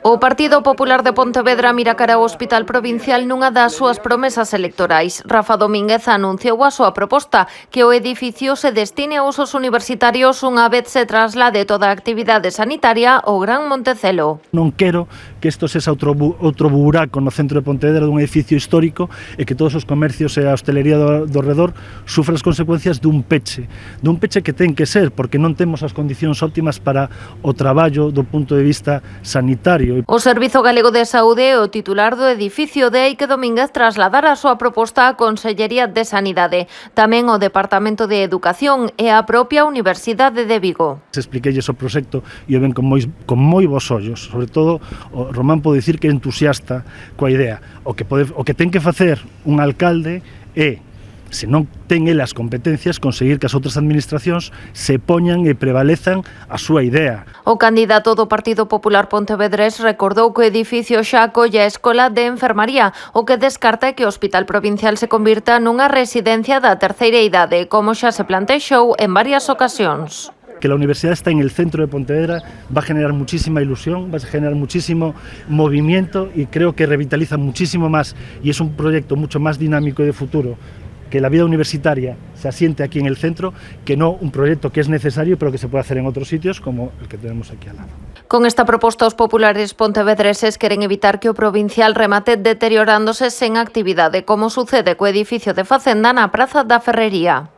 O Partido Popular de Pontevedra mira cara ao Hospital Provincial nunha das súas promesas electorais. Rafa Domínguez anunciou a súa proposta, que o edificio se destine a usos universitarios unha vez se traslade toda a actividade sanitaria ao Gran Montecelo. Non quero que isto sexa outro buraco no centro de Pontevedra dun edificio histórico e que todos os comercios e a hostelería do redor sufran as consecuencias dun peche que ten que ser, porque non temos as condicións óptimas para o traballo do punto de vista sanitario. O Servizo Galego de Saúde é o titular do edificio, de aí que Domínguez trasladara a súa proposta á Consellería de Sanidade, tamén ao Departamento de Educación e á propia Universidade de Vigo. Expliqueilles o proxecto e o ven con moi bons ollos, sobre todo o Román pode dicir que é entusiasta coa idea. O que ten que facer un alcalde é, se non ten ele as competencias, conseguir que as outras administracións se poñan e prevalezan a súa idea. O candidato do Partido Popular pontevedrés recordou que o edificio xa acolle a Escola de Enfermaría, o que descarta que o Hospital Provincial se convirta nunha residencia da terceira idade, como xa se plantexou en varias ocasións. Que la universidad está en el centro de Pontevedra va a generar muchísima ilusión, va a generar muchísimo movimiento y creo que revitaliza muchísimo más y es un proyecto mucho más dinámico y de futuro, que la vida universitaria se asiente aquí en el centro, que no un proyecto que es necesario pero que se puede hacer en otros sitios como el que tenemos aquí al lado. Con esta proposta, os populares pontevedreses queren evitar que o provincial remate deteriorándose sen actividade, como sucede co edificio de Facenda na Praza da Ferrería.